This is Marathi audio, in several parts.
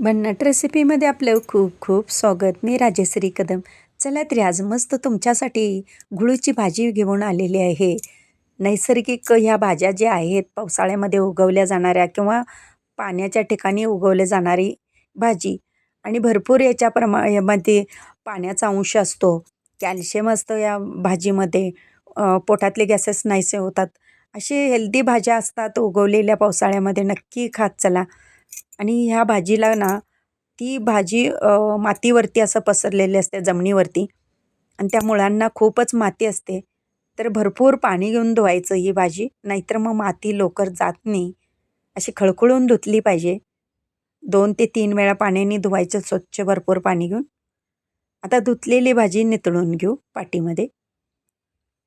भन्नाट रेसिपीमध्ये आपलं खूप खूप स्वागत. मी राजश्री कदम. चला तरी आज मस्त तुमच्यासाठी गुळूची भाजी घेऊन आलेली आहे. नैसर्गिक ह्या भाज्या ज्या आहेत पावसाळ्यामध्ये उगवल्या जाणाऱ्या किंवा पाण्याच्या ठिकाणी उगवल्या जाणारी भाजी आणि भरपूर यामध्ये पाण्याचा अंश असतो, कॅल्शियम असतं या भाजीमध्ये. पोटातले गॅसेस नाहीसे होतात. अशी हेल्दी भाज्या असतात उगवलेल्या पावसाळ्यामध्ये. नक्की खात चला. आणि ह्या भाजीला ना ती भाजी मातीवरती असं पसरलेली असते जमिनीवरती आणि त्या मुळांना खूपच माती असते. तर भरपूर पाणी घेऊन धुवायचं ही भाजी, नाहीतर मग माती लवकर जात नाही. अशी खळखळून धुतली पाहिजे. 2 ते 3 वेळा पाण्याने धुवायचं स्वच्छ भरपूर पाणी घेऊन. आता धुतलेली भाजी नितळून घेऊ पाटीमध्ये.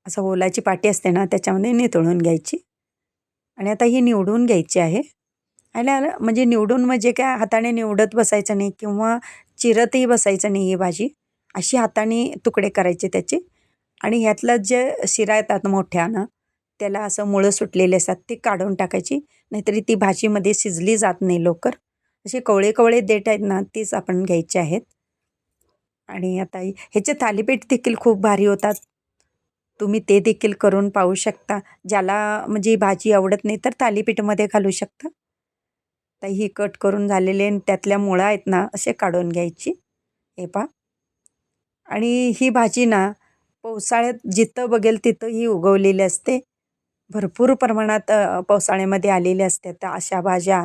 असं ओलाची पाटी असते ना त्याच्यामध्ये नितळून घ्यायची आणि आता ही निवडून घ्यायची आहे. आलं म्हणजे निवडून म्हणजे काय हाताने निवडत बसायचं नाही किंवा चिरतही बसायचं नाही ही भाजी. अशी हाताने तुकडे करायचे त्याचे आणि ह्यातलं जे शिरा येतात मोठ्या ना त्याला असं मुळं सुटलेले असतात ते काढून टाकायची. नाहीतरी ती भाजीमध्ये शिजली जात नाही लवकर. असे कवळे कवळे देठ आहेत ना तीच आपण घ्यायचे आहेत. आणि आता ह्याचे थालीपीठ देखील खूप भारी होतात. तुम्ही ते देखील करून पाहू शकता. ज्याला म्हणजे भाजी आवडत नाही तर थालीपीठमध्ये घालू शकता. तर ही कट करून झालेले आणि त्यातल्या मुळा आहेत ना असे काढून घ्यायची. हे पहा. आणि ही भाजी ना पावसाळ्यात जिथं बघेल तिथं ही उगवलेली असते. भरपूर प्रमाणात पावसाळ्यामध्ये आलेल्या असतात त्या अशा भाज्या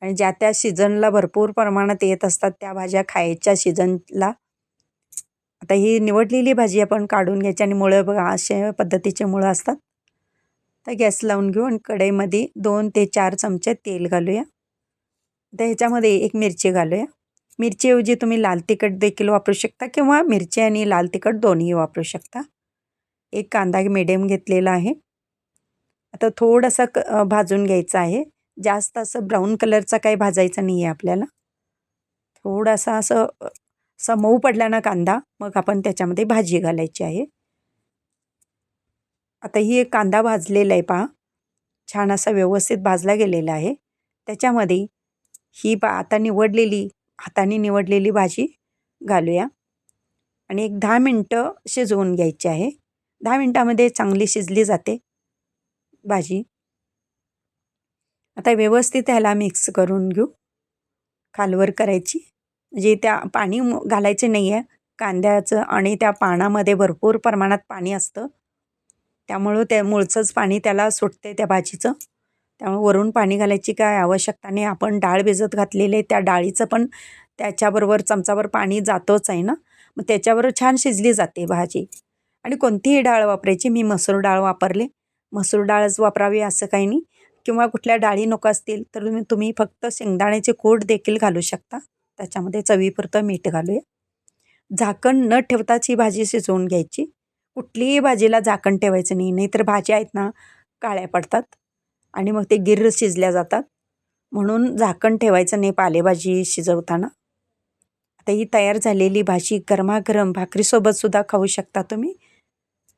आणि ज्या त्या सीझनला भरपूर प्रमाणात येत असतात त्या भाज्या खायच्या सीझनला. आता ही निवडलेली भाजी आपण काढून घ्यायची आणि मुळं बघा अशा पद्धतीचे मुळं असतात. तर गॅस लावून घेऊ आणि कढईमध्ये 2 ते 4 चमचे तेल घालूया. तर ह्याच्यामध्ये एक मिरची घालूया. मिरचीऐवजी तुम्ही लाल तिखट देखील वापरू शकता किंवा मिरची आणि लाल तिखट दोन्ही वापरू शकता. एक कांदा मिडियम घेतलेला आहे. आता थोडासा भाजून घ्यायचा आहे. जास्त असं ब्राऊन कलरचा काही भाजायचा नाही आहे आपल्याला. थोडासा असं मऊ पडला ना कांदा मग आपण त्याच्यामध्ये भाजी घालायची आहे. आता ही एक कांदा भाजलेला आहे पहा. छान असा व्यवस्थित भाजला गेलेला आहे. त्याच्यामध्ये ही आता निवडलेली हाताने निवडलेली भाजी घालूया आणि एक 10 मिनटं शिजवून घ्यायची आहे. 10 मिनटामध्ये चांगली शिजली जाते भाजी. आता व्यवस्थित ह्याला मिक्स करून घेऊ. खालवर करायची म्हणजे त्या पाणी घालायचे नाही आहे कांद्याचं आणि त्या पानामध्ये भरपूर प्रमाणात पाणी असतं. त्यामुळं त्या मूळचंच पाणी त्याला सुटते त्या भाजीचं. त्यामुळे वरून पाणी घालायची काय आवश्यकता नाही. आपण डाळ भिजत घातलेले त्या डाळीचं पण त्याच्याबरोबर चमचाभर पाणी जातोच आहे ना. मग त्याच्याबरोबर छान शिजली जाते भाजी. आणि कोणतीही डाळ वापरायची. मी मसूर डाळ वापरले. मसूर डाळच वापरावी असं काही नाही किंवा कुठल्या डाळी नको असतील तर तुम्ही फक्त शेंगदाण्याचे कूट देखील घालू शकता. त्याच्यामध्ये चवीपुरतं मीठ घालूया. झाकण न ठेवताच ही भाजी शिजवून घ्यायची. कुठलीही भाजीला झाकण ठेवायचं नाही. नाहीतर भाज्या आहेत ना काळ्या पडतात आणि मग ते गिर्र शिजल्या जातात. म्हणून झाकण ठेवायचं नाही पालेभाजी शिजवताना. आता ही तयार झालेली भाजी गरमागरम भाकरीसोबतसुद्धा खाऊ शकता तुम्ही.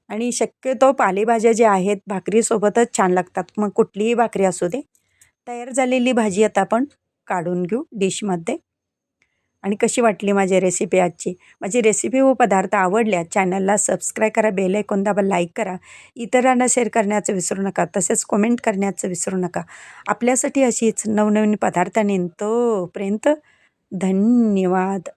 आणि शक्यतो पालेभाज्या ज्या आहेत भाकरीसोबतच छान लागतात. मग कुठलीही भाकरी असू दे. तयार झालेली भाजी आता आपण काढून घेऊ डिशमध्ये. आणि कशी वाटली माझी रेसिपी आजची. माझी रेसिपी व पदार्थ आवडल्या चॅनलला सबस्क्राईब करा, बेल आयकॉन दाबा, लाईक करा. इतरांना शेअर करण्याचं विसरू नका. तसेच कमेंट करण्याचं विसरू नका. आपल्यासाठी अशीच नवनवीन पदार्थ नेईन तोपर्यंत धन्यवाद.